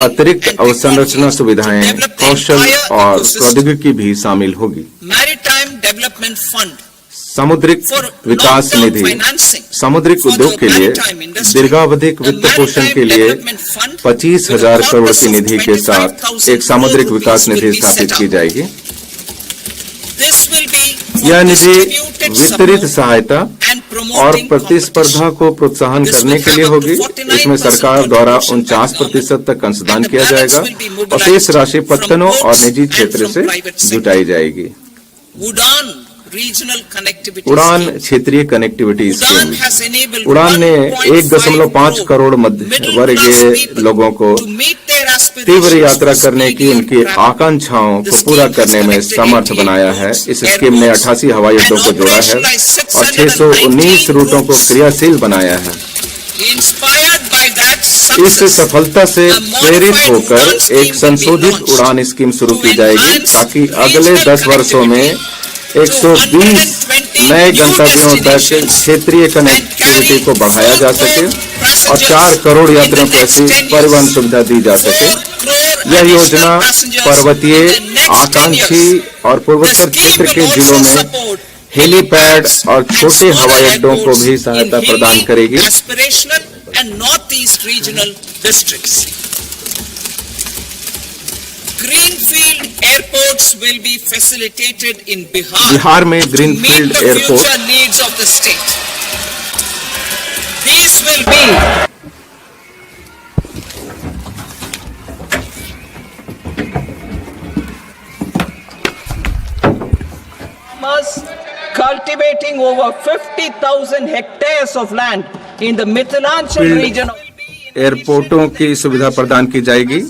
अतिरिक्त अवसंरचना सुविधाएं, कौशल और प्रौद्योगिकी भी शामिल होगी। मैरीटाइम डेवलपमेंट फंड सामुद्रिक विकास निधि सामुद्रिक उद्योग के लिए दीर्घावधिक वित्त पोषण के लिए 25,000 करोड़ की निधि के साथ एक सामुद्रिक विकास निधि स्थापित की जाएगी। यह निधि वितरित सहायता और प्रतिस्पर्धा को प्रोत्साहन करने के लिए होगी। इसमें सरकार द्वारा 49% तक अंशदान किया जाएगा और शेष राशि पत्तनों और निजी क्षेत्र से जुटाई जाएगी। उड़ान क्षेत्रीय कनेक्टिविटी स्कीम उड़ान ने 1.5 करोड़ मध्य वर्गीय लोगों को तीव्र यात्रा करने की उनकी आकांक्षाओं को पूरा करने में समर्थ बनाया है। इस स्कीम ने 88 हवाई अड्डों को जोड़ा है और 619 रूटों को क्रियाशील बनाया है। इस सफलता से प्रेरित होकर एक संशोधित उड़ान स्कीम शुरू की जाएगी ताकि अगले 10 वर्षों में 120 नए गंतव्यों तक क्षेत्रीय कनेक्टिविटी को बढ़ाया जा सके और 4 करोड़ यात्रियों को ऐसी परिवहन सुविधा दी जा सके। यह योजना पर्वतीय, आकांक्षी और पूर्वोत्तर क्षेत्र के जिलों में हेलीपैड और छोटे हवाई अड्डों को भी सहायता प्रदान करेगी। Greenfield airports will be facilitated in Bihar में greenfield airport needs of the state. These will be farmers cultivating over 50,000 hectares of land in the Mithilanchal region. एयरपोर्टों की सुविधा प्रदान की जाएगी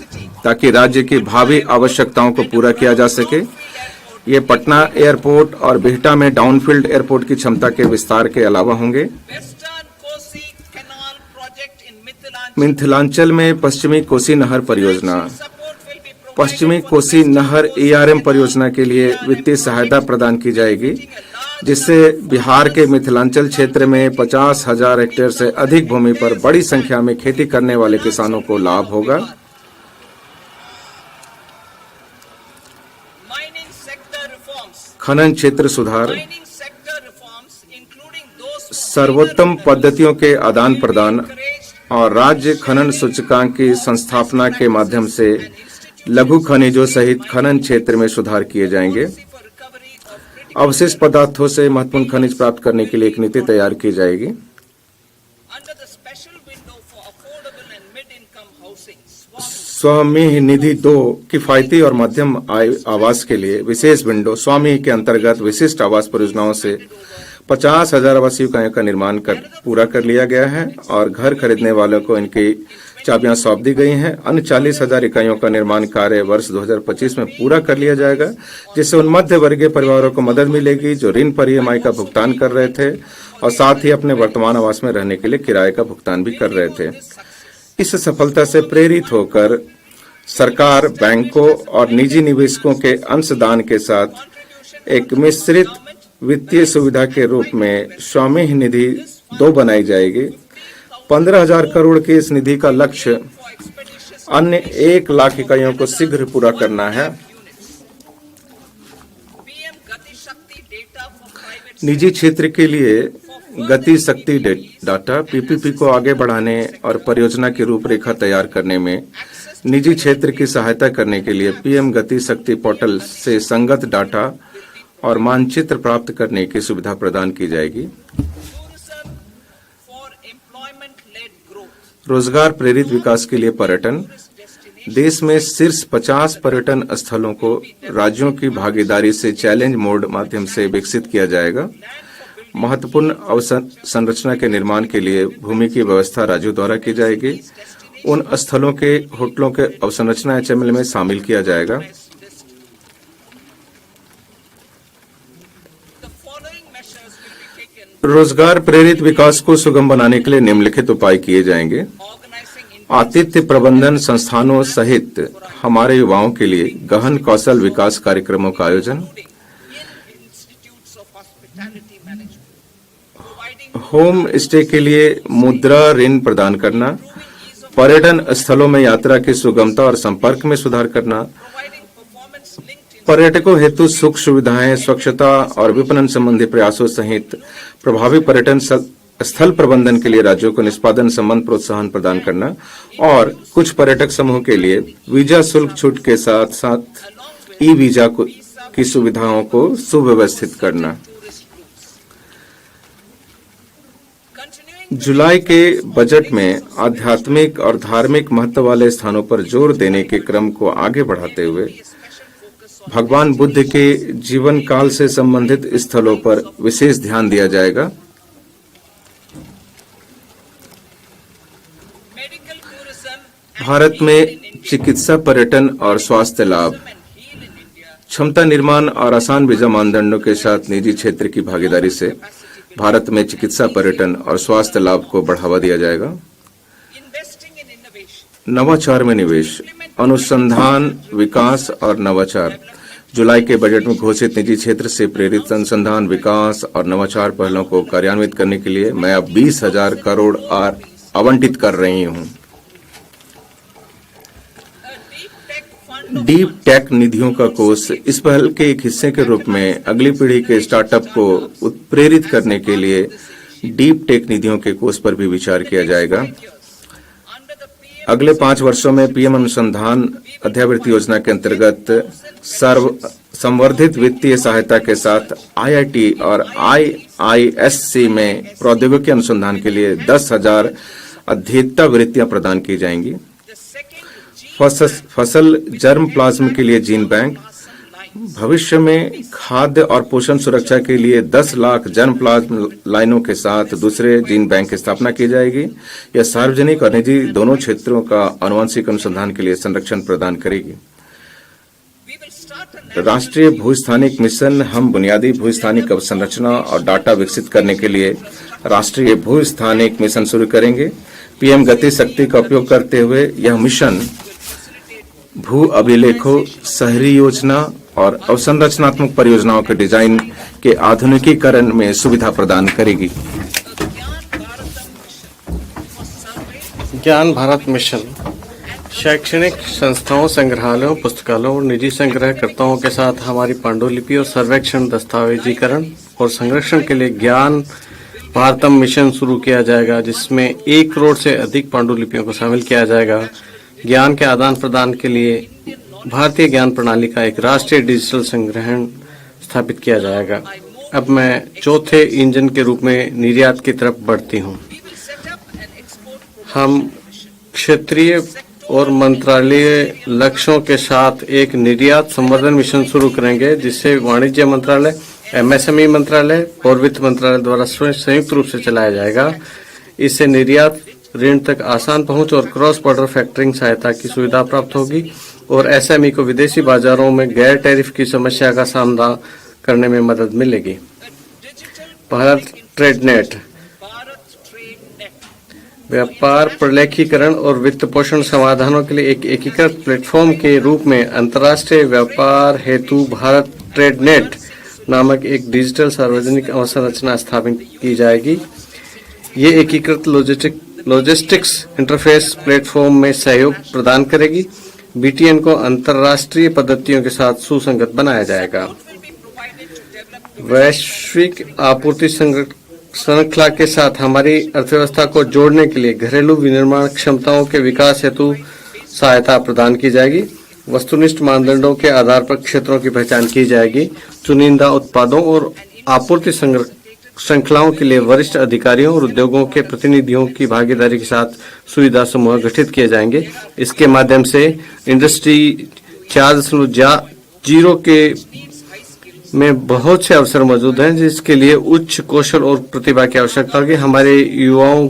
ताकि राज्य की भावी आवश्यकताओं को पूरा किया जा सके। ये पटना एयरपोर्ट और बिहटा में डाउनफील्ड एयरपोर्ट की क्षमता के विस्तार के अलावा होंगे। मिथिलांचल में पश्चिमी कोसी नहर परियोजना पश्चिमी कोसी नहर ERM परियोजना के लिए वित्तीय सहायता प्रदान की जाएगी, जिससे बिहार के मिथिलांचल क्षेत्र में 50,000 हेक्टेयर से अधिक भूमि पर बड़ी संख्या में खेती करने वाले किसानों को लाभ होगा। खनन क्षेत्र सुधार सर्वोत्तम पद्धतियों के आदान प्रदान और राज्य खनन सूचकांक की संस्थापना के माध्यम से लघु खनिजों सहित खनन क्षेत्र में सुधार किए जाएंगे। अवशिष्ट पदार्थों से महत्वपूर्ण खनिज प्राप्त करने के लिए एक नीति तैयार की जाएगी। स्वामी निधि 2 किफायती और मध्यम आय आवास के लिए विशेष विंडो स्वामी के अंतर्गत विशिष्ट आवास परियोजनाओं से 50,000 आवासीय इकाइयों का निर्माण पूरा कर लिया गया है और घर खरीदने वालों को इनकी चाबियां सौंप दी गई हैं। अन्य 40,000 इकाइयों का निर्माण कार्य वर्ष 2025 में पूरा कर लिया जाएगा, जिससे उन मध्य वर्गीय परिवारों को मदद मिलेगी जो ऋण पर EMI का भुगतान कर रहे थे और साथ ही अपने वर्तमान आवास में रहने के लिए किराए का भुगतान भी कर रहे थे। इस सफलता से प्रेरित होकर सरकार बैंकों और निजी निवेशकों के अंशदान के साथ एक मिश्रित वित्तीय सुविधा के रूप में स्वामी निधि 2 बनाई जाएगी। 15,000 करोड़ की इस निधि का लक्ष्य अन्य 1 लाख इकाइयों को शीघ्र पूरा करना है। निजी क्षेत्र के लिए गति शक्ति डाटा PPP को आगे बढ़ाने और परियोजना की रूपरेखा तैयार करने में निजी क्षेत्र की सहायता करने के लिए PM गति शक्ति पोर्टल से संगत डाटा और मानचित्र प्राप्त करने की सुविधा प्रदान की जाएगी। रोजगार प्रेरित विकास के लिए पर्यटन देश में शीर्ष 50 पर्यटन स्थलों को राज्यों की भागीदारी से चैलेंज मोड माध्यम से विकसित किया जाएगा। महत्वपूर्ण अवसंरचना के निर्माण के लिए भूमि की व्यवस्था राज्यों द्वारा की जाएगी। उन स्थलों के होटलों के अवसंरचना HML में शामिल किया जाएगा। रोजगार प्रेरित विकास को सुगम बनाने के लिए निम्नलिखित उपाय किए जाएंगे। आतिथ्य प्रबंधन संस्थानों सहित हमारे युवाओं के लिए गहन कौशल विकास कार्यक्रमों का आयोजन, होम स्टे के लिए मुद्रा ऋण प्रदान करना, पर्यटन स्थलों में यात्रा की सुगमता और संपर्क में सुधार करना, providing performance-linked पर्यटकों हेतु सुख सुविधाएं, स्वच्छता और विपणन संबंधी प्रयासों सहित प्रभावी पर्यटन स्थल प्रबंधन के लिए राज्यों को निष्पादन संबंध प्रोत्साहन प्रदान करना और कुछ पर्यटक समूह के लिए वीजा शुल्क छूट के साथ साथ ई वीजा की सुविधाओं को सुव्यवस्थित करना। continuing जुलाई के बजट में आध्यात्मिक और धार्मिक महत्व वाले स्थानों पर जोर देने के क्रम को आगे बढ़ाते हुए भगवान बुद्ध के जीवन काल से संबंधित स्थलों पर विशेष ध्यान दिया जाएगा। medical tourism भारत में चिकित्सा पर्यटन और स्वास्थ्य लाभ, and heal in India, क्षमता निर्माण और आसान वीजा मानदंडों के साथ निजी क्षेत्र की भागीदारी से भारत में चिकित्सा पर्यटन और स्वास्थ्य लाभ को बढ़ावा दिया जाएगा। investing in innovation, नवाचार में निवेश, अनुसंधान, विकास और नवाचार। जुलाई के बजट में घोषित निजी क्षेत्र से प्रेरित अनुसंधान, विकास और नवाचार पहलों को कार्यान्वित करने के लिए मैं अब 20,000 करोड़ आवंटित कर रही हूं। a deep tech fund deep tech निधियों का कोष इस पहल के एक हिस्से के रूप में अगली पीढ़ी के स्टार्टअप को उत्प्रेरित करने के लिए डीप टेक निधियों के कोष पर भी विचार किया जाएगा। under the PM अगले 5 वर्षों में पीएम अनुसंधान अध्यावृत्ति योजना के अंतर्गत संवर्धित वित्तीय सहायता के साथ आईआईटी और आईआईएससी में प्रौद्योगिकी अनुसंधान के लिए 10,000 अध्येता वृत्तियां प्रदान की जाएंगी। the second फसल जर्म प्लाज्म के लिए जीन बैंक, भविष्य में खाद्य और पोषण सुरक्षा के लिए 10 लाख जर्म प्लाज्म लाइनों के साथ दूसरे जीन बैंक की स्थापना की जाएगी। यह सार्वजनिक और निजी दोनों क्षेत्रों का आनुवंशिक अनुसंधान के लिए संरक्षण प्रदान करेगी। we will start a राष्ट्रीय भूस्थानिक मिशन, हम बुनियादी भूस्थानिक अवसंरचना और डाटा विकसित करने के लिए राष्ट्रीय भूस्थानिक मिशन शुरू करेंगे। पीएम गति शक्ति का उपयोग करते हुए यह मिशन भू अभिलेखों, शहरी योजना और अवसंरचनात्मक परियोजनाओं के डिजाइन के आधुनिकीकरण में सुविधा प्रदान करेगी। ज्ञान भारत मिशन शैक्षणिक संस्थाओं, संग्रहालयों, पुस्तकालयों और निजी संग्रहकर्ताओं के साथ हमारी पांडुलिपि और सर्वेक्षण, दस्तावेजीकरण और संरक्षण के लिए ज्ञान भारतम मिशन शुरू किया जाएगा, जिसमें 1 करोड़ से अधिक पांडुलिपियों को शामिल किया जाएगा। ज्ञान के आदान प्रदान के लिए भारतीय ज्ञान प्रणाली का एक राष्ट्रीय डिजिटल संग्रहण स्थापित किया जाएगा। अब मैं चौथे इंजन के रूप में निर्यात की तरफ बढ़ती हूँ। हम क्षेत्रीय और मंत्रालय लक्ष्यों के साथ एक निर्यात संवर्धन मिशन शुरू करेंगे, जिसे वाणिज्य मंत्रालय, एमएसएमई मंत्रालय और वित्त मंत्रालय द्वारा संयुक्त रूप से चलाया जाएगा। इससे निर्यात ऋण तक आसान पहुंच और क्रॉस बॉर्डर फैक्टरिंग सहायता की सुविधा प्राप्त होगी और एसएमई को विदेशी बाजारों में गैर टैरिफ की समस्या का सामना करने में मदद मिलेगी। भारत ट्रेड नेट व्यापार प्रलेखीकरण और वित्त पोषण समाधानों के लिए एक एकीकृत प्लेटफॉर्म के रूप में अंतर्राष्ट्रीय व्यापार हेतु भारत ट्रेड नेट नामक एक डिजिटल सार्वजनिक अवसंरचना स्थापित की जाएगी। ये एकीकृत लॉजिस्टिक्स इंटरफेस प्लेटफॉर्म में सहयोग प्रदान करेगी। बीटीएन को अंतर्राष्ट्रीय पद्धतियों के साथ सुसंगत बनाया जाएगा। वैश्विक आपूर्ति श्रृंखला के साथ हमारी अर्थव्यवस्था को जोड़ने के लिए घरेलू विनिर्माण क्षमताओं के विकास हेतु सहायता प्रदान की जाएगी। वस्तुनिष्ठ मानदंडों के आधार पर क्षेत्रों की पहचान की जाएगी। चुनिंदा उत्पादों और आपूर्ति श्रृंखलाओं के लिए वरिष्ठ अधिकारियों और उद्योगों के प्रतिनिधियों की भागीदारी के साथ सुविधा समूह गठित किए जाएंगे। इसके माध्यम से इंडस्ट्री 4.0 के में बहुत से अवसर मौजूद हैं, जिसके लिए उच्च कौशल और प्रतिभा की आवश्यकता होगी। हमारे युवाओं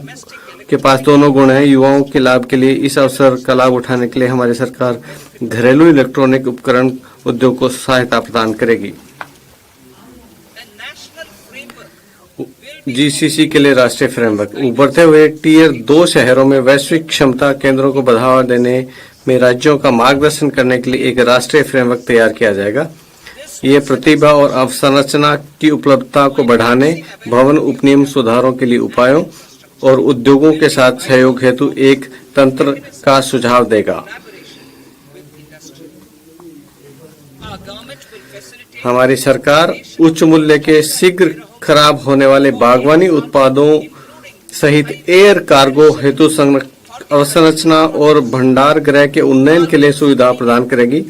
के पास दोनों गुण हैं। युवाओं के लाभ के लिए इस अवसर का लाभ उठाने के लिए हमारी सरकार घरेलू इलेक्ट्रॉनिक उपकरण उद्योग को सहायता प्रदान करेगी। जीसीसी के लिए राष्ट्रीय फ्रेमवर्क उभरते हुए टीयर 2 शहरों में वैश्विक क्षमता केंद्रों को बढ़ावा देने में राज्यों का मार्गदर्शन करने के लिए एक राष्ट्रीय फ्रेमवर्क तैयार किया जाएगा। ये प्रतिभा और अवसंरचना की उपलब्धता को बढ़ाने, भवन उपनियम सुधारों के लिए उपायों और उद्योगों के साथ सहयोग हेतु एक तंत्र का सुझाव देगा। Our government will facilitate हमारी सरकार उच्च मूल्य के शीघ्र खराब होने वाले बागवानी उत्पादों सहित एयर कार्गो हेतु अवसंरचना और भंडार गृह के उन्नयन के लिए सुविधा प्रदान करेगी।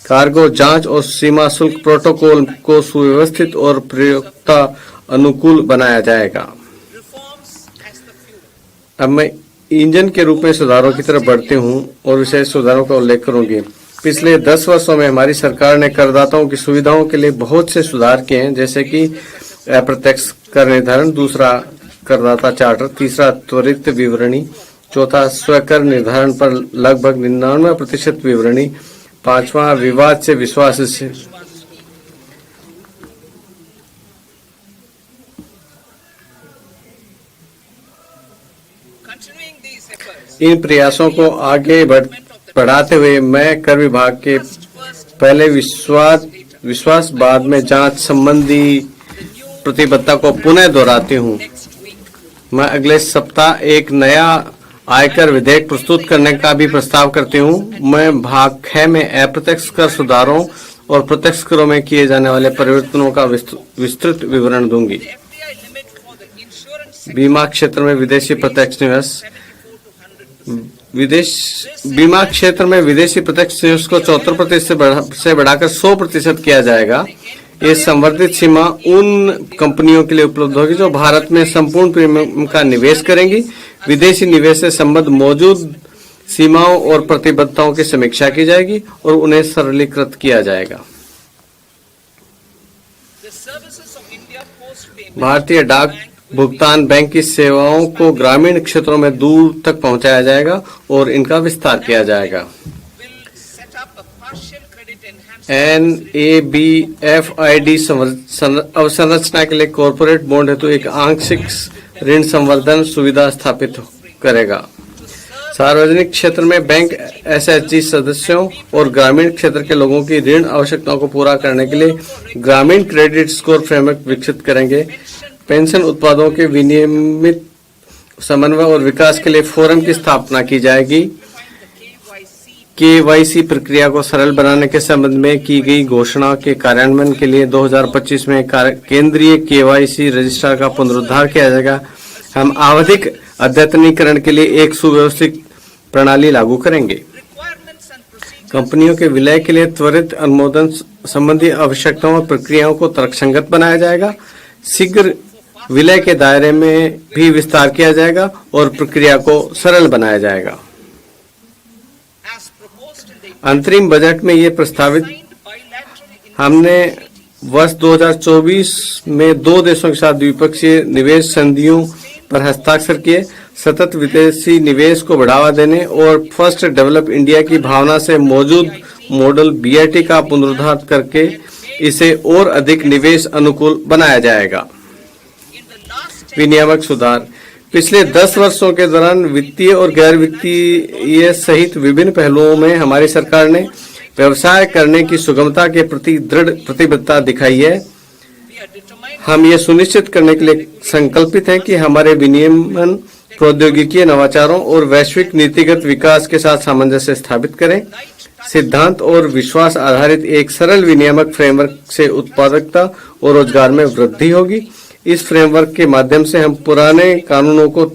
कार्गो जांच और सीमा शुल्क प्रोटोकॉल को सुव्यवस्थित और प्रयोक्ता अनुकूल बनाया जाएगा। reforms as the fuel. अब मैं इंजन के रूप में सुधारों की तरफ बढ़ती हूँ और विशेष सुधारों का उल्लेख करूंगी। पिछले 10 वर्षों में हमारी सरकार ने करदाताओं की सुविधाओं के लिए बहुत से सुधार किए हैं, जैसे कि अप्रत्यक्ष कर निर्धारण, दूसरा करदाता चार्टर, तीसरा त्वरित विवरणी, चौथा स्वकर निर्धारण पर लगभग 99% विवरणी, पांचवा विवाद से विश्वास से। Continuing these efforts, इन प्रयासों को आगे बढ़ाते हुए मैं कर विभाग के पहले विश्वास बाद में जांच संबंधी प्रतिबद्धता को पुनः दोहराती हूँ। next week, मैं अगले सप्ताह एक नया आयकर विधेयक प्रस्तुत करने का भी प्रस्ताव करती हूँ। मैं भाग 6 में अप्रत्यक्ष कर सुधारों और प्रत्यक्ष करों में किए जाने वाले परिवर्तनों का विस्तृत विवरण दूंगी। FDI limit for the insurance बीमा क्षेत्र में विदेशी प्रत्यक्ष निवेश, 74 to 100. बीमा क्षेत्र में विदेशी प्रत्यक्ष निवेश को 74% से बढ़ाकर 100% किया जाएगा। ये संवर्धित सीमा उन कंपनियों के लिए उपलब्ध होगी जो भारत में संपूर्ण प्रीमियम का निवेश करेंगी। विदेशी निवेश से संबद्ध मौजूद सीमाओं और प्रतिबद्धताओं की समीक्षा की जाएगी और उन्हें सरलीकृत किया जाएगा। The services of India Post Payments भारतीय डाक भुगतान बैंक की सेवाओं को ग्रामीण क्षेत्रों में दूर तक पहुंचाया जाएगा और इनका विस्तार किया जाएगा। will set up a partial credit enhancement NABFID अवसंरचना के लिए कॉरपोरेट बॉन्ड हेतु एक आंशिक ऋण संवर्धन सुविधा स्थापित करेगा। सार्वजनिक क्षेत्र में बैंक SHG सदस्यों और ग्रामीण क्षेत्र के लोगों की ऋण आवश्यकताओं को पूरा करने के लिए ग्रामीण क्रेडिट स्कोर फ्रेमवर्क विकसित करेंगे। पेंशन उत्पादों के विनियमित समन्वय और विकास के लिए फोरम की स्थापना की जाएगी। KYC प्रक्रिया को सरल बनाने के संबंध में की गई घोषणा के कार्यान्वयन के लिए 2025 में केंद्रीय KYC रजिस्ट्रार का पुनरुद्धार किया जाएगा। हम आवधिक अद्यतनीकरण के लिए एक सुव्यवस्थित प्रणाली लागू करेंगे। requirements and procedures कंपनियों के विलय के लिए त्वरित अनुमोदन संबंधी आवश्यकताओं और प्रक्रियाओं को तर्कसंगत बनाया जाएगा। शीघ्र विलय के दायरे में भी विस्तार किया जाएगा और प्रक्रिया को सरल बनाया जाएगा। as proposed in the अंतरिम बजट में ये प्रस्तावित bilateral हमने वर्ष 2024 में 2 देशों के साथ द्विपक्षीय निवेश संधियों पर हस्ताक्षर किए। सतत विदेशी निवेश को बढ़ावा देने और फर्स्ट डेवलप इंडिया की भावना से मौजूद मॉडल BIT का पुनरुद्धार करके इसे और अधिक निवेश अनुकूल बनाया जाएगा। in the last विनियामक सुधार पिछले 10 वर्षों के दौरान वित्तीय और गैर वित्तीय सहित विभिन्न पहलुओं में हमारी सरकार ने व्यवसाय करने की सुगमता के प्रति दृढ़ प्रतिबद्धता दिखाई है। we are determined हम ये सुनिश्चित करने के लिए संकल्पित हैं कि हमारे विनियमन प्रौद्योगिकी नवाचारों और वैश्विक नीतिगत विकास के साथ सामंजस्य स्थापित करें। सिद्धांत और विश्वास आधारित एक सरल विनियामक फ्रेमवर्क से उत्पादकता और रोजगार में वृद्धि होगी। इस फ्रेमवर्क के माध्यम से हम पुराने कानूनों को